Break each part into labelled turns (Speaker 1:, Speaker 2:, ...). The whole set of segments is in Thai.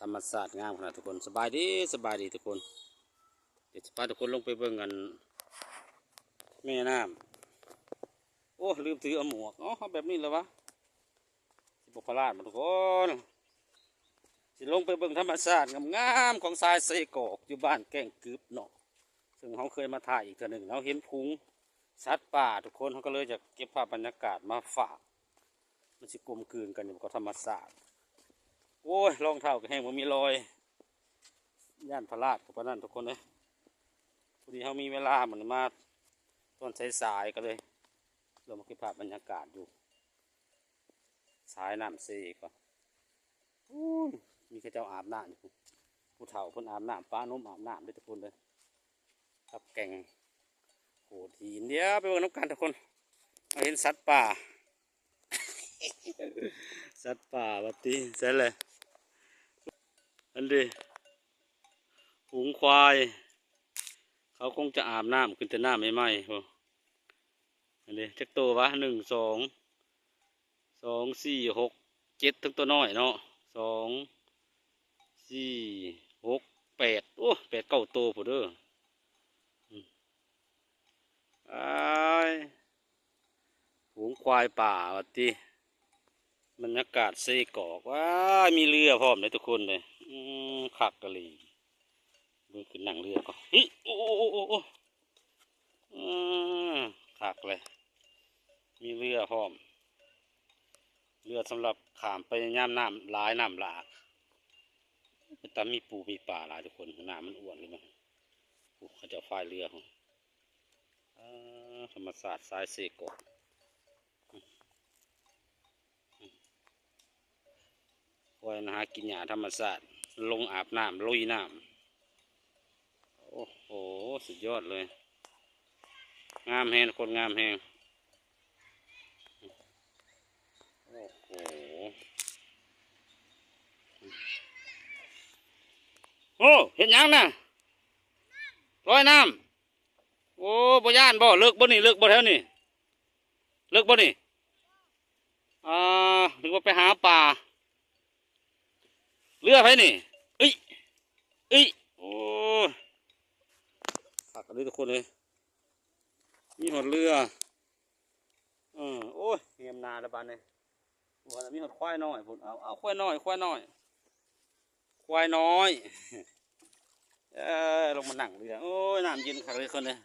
Speaker 1: รรมศาสตร์งามขนาดทุกคนสบายดีทุกคนเดี๋ยวจะพาทุกคนลงไปเบิ่งกันแม่น้ำโอ้ลืมถือเอาหมวกอ๋อแบบนี้เลยวะสิบพลาดมาทุกคนสิลงไปเบิ่งธรรมศาสตร์งามๆของทรายเซกอกอยู่บ้านแก่งกึบเนาะซึ่งเขาเคยมาถ่ายอีกเทื่อหนึ่งเราเห็นพุงสัตว์ป่าทุกคนเขาก็เลยจะเก็บภาพบรรยากาศมาฝากมันสิกลมกลืนกันอยู่กับธรรมศาสตร์โอ้ยรองเท้าก็แห้งมันมีรอยย่านพลาดกับพนันทุกคนเลยพอดีเขามีเวลาเหมือนมาตอนสายๆก็เลยเรามาเก็บภาพบรรยากาศอยู่สายน้ำซีก็มีแค่เจ้าอาบน้ำอยู่ผู้เฒ่าเพิ่นอาบน้ำป้านุ่มอาบน้ำด้วยทุกคนเลยกับแก่งโหดหินเดี๋ยวไปเบิ่งน้ำกันทุกคนเราเห็นสัตว์ป่า สัตว์ป่าวัดตีเสร็จเลยอันดีฝูงควายเขาคงจะอาบน้ำขึ้นแต่น้ำไม่ไหมพออันนี้จักตัววะ1 2 2 4 6 7ทั้งตัวน้อยเนาะ2 4 6 8โอ้8 9ตัวพอเด้อฝูงควายป่าวัดตีบรรยากาศเซกอกว้ามีเรือพร้อมเลยทุกคนเลยขักกะลีดูขึ้นนั่งเรือก่อนโอ้ขักเลยมีเรือพร้อมเรือสำหรับขามไปย่ำน้ำหลายน้ำหลากแต่มีปูมีป่าหลายทุกคนน้ำมันอ้วนเลยมั้งเขาจะพายเรือของธรรมศาสตร์ทรายเซกอกคอยนะฮะกินหญ้าธรรมศาสตร์ลงอาบน้ำลุยน้ำโอ้โหสุดยอดเลยงามแหงคนงามแหงโอ้โหโอ้เห็นยังนะลอยน้ำโอ้บ่ย่านบ่เลิกบ่นี่เลิกบ่แถวนี่เลิกบ่นี่นึกว่าไปหาป่าเรือไปนี่เอ้ยโอ้ฝากกันด้วยทุกคนเลยมีหอดเรือโอ้ยเงียบนาละบานเลยวันมีหอดควายน้อยผมเอาควายน้อยควายน้อยลงมาหนังเรือโอ้ยน้ำเย็นขักเลยคนเลย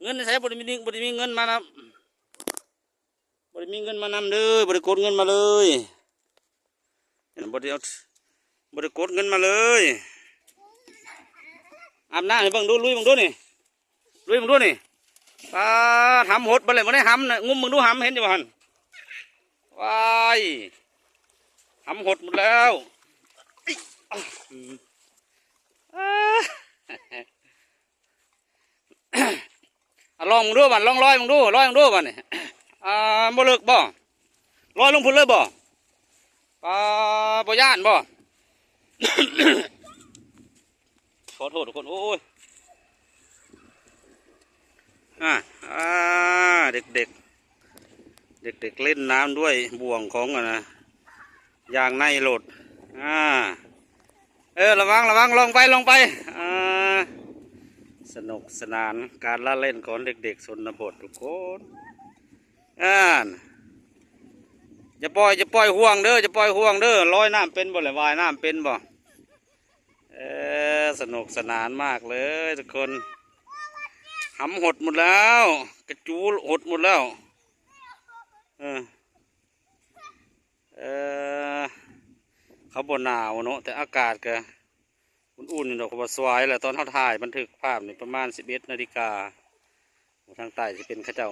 Speaker 1: เงินใช้บริมีเงินมานำบริมีเงินมานำเลยบริกดเงินมาเลยบริกดเงินมาเลยอาบน้ำให้เบิ่งดูลุยเบิ่งดูนี่ลุยเบิ่งดูนี่หำหดไปเลยไม่ได้หำนะงุ้มเบิ่งดูหำเห็นอยู่บ่ฮันว้ายหำหดหมดแล้วลองมึงดูบ้านลองลอยมึงดูบ้านนี่บ่เลิกบ่ลอยลงพุ่นเลยบ่บ่ย่านบ่ ขอโทษทุกคนโอ้ยเด็กเล่นน้ำด้วยบ่วงของนะยางในโหลดระวังลงไปสนุกสนานการละเล่นของเด็กๆชนบททุกคนจะปล่อยห่วงเด้อลอยน้ำเป็นบ่หรือว่ายน้ำเป็นบ่สนุกสนานมากเลยทุกคนหำหดหมดแล้วกระจูหดหมดแล้วเขาบ่หนาวเนาะแต่อากาศก็อุ่นๆดอกบัวสวายแหละตอนเขาถ่ายบันทึกภาพนี่ประมาณ11 นาฬิกาทางใต้จะเป็นข้าเจ้า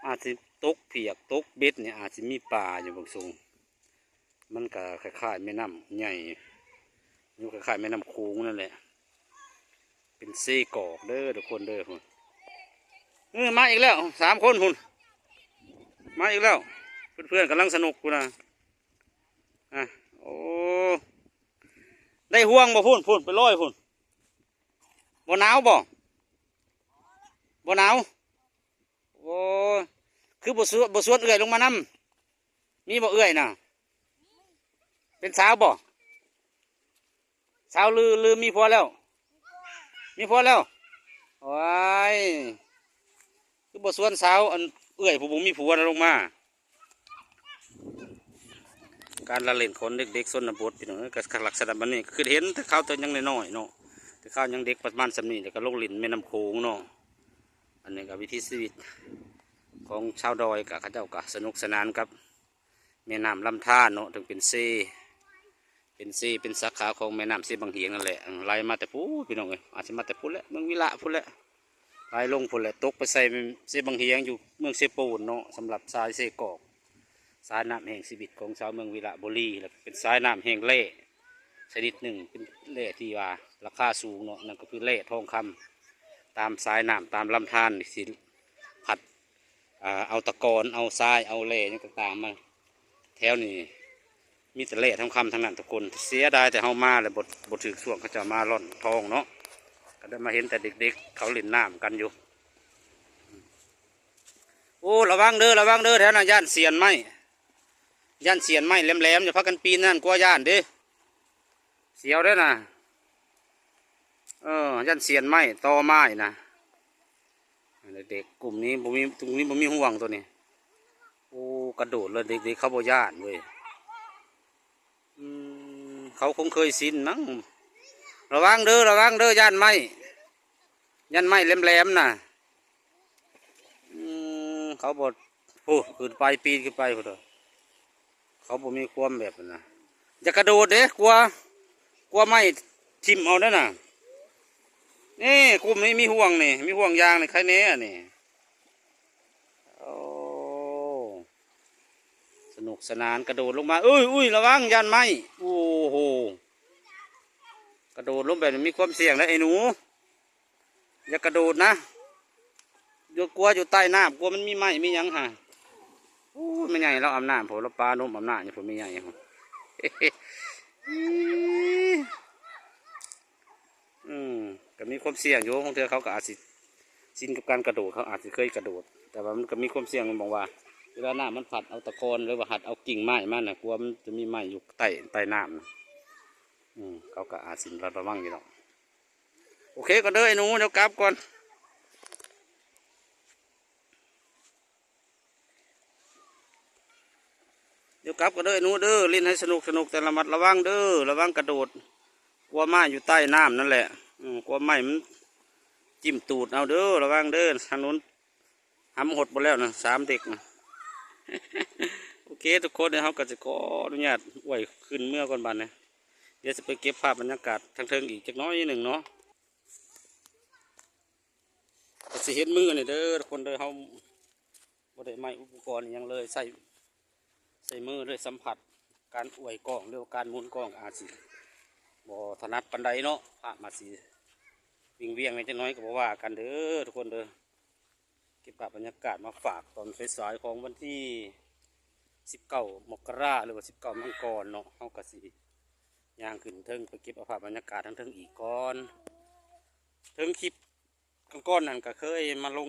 Speaker 1: อาจจะตกเปียกตกเบ็ดเนี่ยอาจจะมีป่าอยู่บางสูงมันก็คล้ายๆแม่น้ำใหญ่อยู่คล้ายๆแม่น้ำโขงนั่นแหละเป็นเซกอกเด้อทุกคนเด้อคุณมาอีกแล้ว3 คนคุณมาอีกแล้วเพื่อนๆกำลังสนุกคุณนะโอ้ได้ห่วงบ่พุ่นไปลอยพุ่นบ่หนาวบ่หนาวโอ้คือบ่สวดเอื่อยลงมานำมีบ่เอื่อยน่ะ เป็นสาวบ่สาวลือมีผัวแล้วมีผัวแล้วว้ายคือบ่ส่วนสาวอันเอื้อยผู้บ่มีผัวน่ะลงมาการละเล่นคนเด็กๆชนบทพี่น้องก็ลักษณะแบบนี้คือเห็นแต่เขาตัวยังน้อยๆเนาะแต่เขายังเด็กประมาณสำนี้แต่ก็ลงเล่นแม่น้ำโขงเนาะอันนี้ก็วิถีชีวิตของชาวดอยกับเขาเจ้าก็สนุกสนานกับแม่น้ำลำธารเนาะถึงเป็นซีเป็นสาขาของแม่น้ำซีบางเหียงนั่นแหละไหลมาแต่พูพี่น้องเอ้ยอาจจะมาแต่พูแหละเมืองวิระพูแหละไหลลงพูแหละตกไปใส่ซีบางเหียงอยู่เมืองเซปูนเนาะสำหรับทรายเซกอกสายน้ำแห่งชีวิตของชาวเมืองวิระบุรีแล้วเป็นสายน้ำแห่งเล่ชนิดหนึ่งเป็นเล่ที่ว่าราคาสูงเนาะนั่นก็คือเล่ทองคำตามสายน้ำตามลำธารสิผัดเอาตะกอนเอาทรายเอาเล่ต่างๆมาแถวนี้มีแต่เล่ทองคำทั้งนั้นทุกคนเสียดายแต่เฮามาเลยบทถือส่วงเขาจะมาล่อนทองเนาะก็ได้มาเห็นแต่เด็กๆเขาเล่นน้ำกันอยู่โอ้ระวังเด้อแถวนั้นย่านเสียนไม้แหลมๆอย่าพักกันปีนนั่นกลัวย่านเด้เสียวเด้อนะย่านเสียนไม้ตอไม้นะเด็กกลุ่มนี้ตรงนี้บ่มีห่วงตัวนี้โอ้กระโดดเลยเด็กๆเขาบ่ย่านเว้ยเขาคงเคยชินมั้งระวังเด้อย่านไม้แหลมๆนะเขาบ่โอ้ขึ้นไปปีนขึ้นไปพุ่นเขาบ่มีความแบบนั้นนะจะกระโดดเด้กลัวไม้ทิ่มเอาเด้อน่ะนี่กลุ่มนี้มีห่วงนี่มีห่วงยางนี่ใครเนี้ยนี่โอ้สนุกสนานกระโดดลงมาอุ้ยระวังย่านไม้โอ้โหกระโดดลงแบบนี้มีความเสี่ยงนะไอ้หนูอย่ากระโดดนะอย่ากลัวอยู่ใต้น้ำกลัวมันมีไม้มีหยังฮะโอ้ไม่ใหญ่เราอำนาจผมเราปลาโน้มอำนาจเนี่ยผมไม่ใหญ่ครับก็มีความเสี่ยงอยู่ของเธอเขาก็อาจสิชินกับการกระโดดเขาอาจจะเคยกระโดดแต่ว่ามันก็มีความเสี่ยงมันบอกว่าเวลาน้ำมันผัดเอาตะกอนหรือว่าหัดเอากิ่งไม้มันนะกลัวมันจะมีไม้อยู่ใต้น้ำนะเขาก็อาจสิระวังอยู่หรอกโอเคก็เด้อไอ้หนูเดี๋ยวกลับก่อนเดี๋ยวกลับก็เด้อไอ้หนูเด้อเล่นให้สนุกแต่ระมัดระวังเด้อระวังกระโดดกลัวไม้อยู่ใต้น้ำนั่นแหละกลัวไม้มันจิ้มตูดเอาเด้อระวังเด้อทางนู้นหำหดหมดแล้วนะ3 เด็กนะโอเคทุกคนเดี๋ยวเขาก็จะขออนุญาตไหวขึ้นเมื่อก่อนบันนะเดี๋ยวจะไปเก็บภาพบรรยากาศทางเทิงอีกจักน้อยหนึ่งเนาะก็สิเห็นมือเนี่ยเด้อทุกคนเด้อเขาบ่ได้ไม้อุปกรณ์ยังเลยใส่มือเลยสัมผัสการอวยกล้องหรือการหมุนกล้องอาจสิบ่ถนัดปันใดเนาะภาพมาสิเวียงในจักน้อยก็บอกว่ากันเด้อทุกคนเด้อเก็บภาพบรรยากาศมาฝากตอนสายๆของวันที่19 มกราหรือว่า19 มังกรเนาะเขาก็สิย่างขึ้นเทิงไปเก็บภาพบรรยากาศทั้งเทิงอีกก่อนเทิงคลิปก้อนนั่นก็เคยมาลง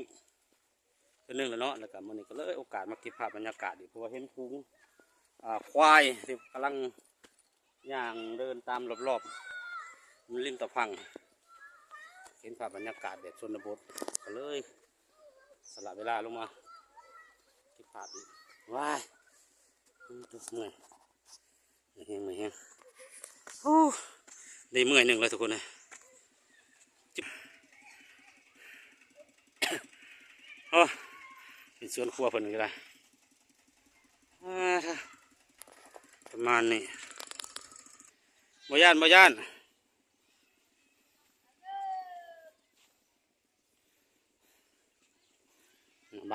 Speaker 1: ตัวนึงแล้วเนาะแล้วก็มันนี่ก็เลยโอกาสมาเก็บภาพบรรยากาศดีเพราะว่าเห็นพุงควายที่กำลังย่างเดินตามรอบๆมันริมตะพังเห็นภาพบรรยากาศแบบชนบทก็เลยสละเวลาลงมาเก็บภาพอีกว้ายตัวเมื่อยไม่แห้งโอ้ได้เมื่อยหนึ่งเลยทุกคนเลยโอ้เป็นสวนครัวเพิ่นก็ได้ประมาณนี้บ่ย่านบ้า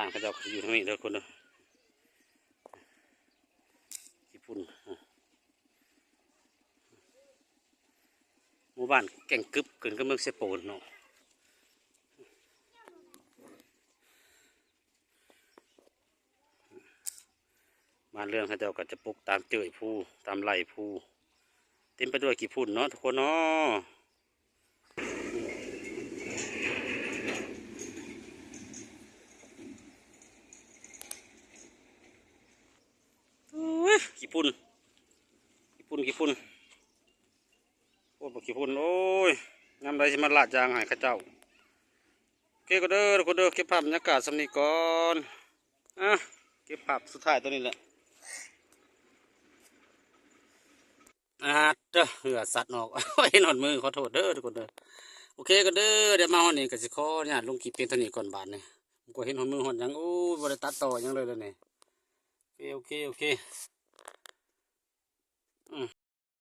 Speaker 1: นเขาเจ้าอยู่ทางนี้เด้อคนเด้อญี่ปุ่นหมู่บ้านแก่งกึบเกินกับเมืองเซโปนเนาะบ้านเรือนเขาเจ้าก็จะปลูกตามเจือยภูตามไหลภูเต็มไปด้วยกี่พุ่นเนาะทุกคนเนาะกี่พุ่น ขี้ฝุ่นโอ้บักขี้ฝุ่นโอ้ยงามใดสิมาลาดยางให้ข้าเจ้าโอเคก็เด้อทุกคนเด้อเก็บภาพบรรยากาศสำนีก่อนอ่ะเก็บภาพสุดท้ายตัวนี้แหละเด้อเหงื่อสัตว์ออกเห็นหนอนมือขอโทษเด้อทุกคนเด้อโอเคก็เด้อเดี๋ยวมาวันนี้ก็สิขอเนี่ยลงคลิปเพียงเท่านี้ก่อนบาทนี่ผมก็เห็นหนอนมือหนอนหยังโอ้ยบ่ได้ตัดต่อหยังเลยแล้วนี่โอเค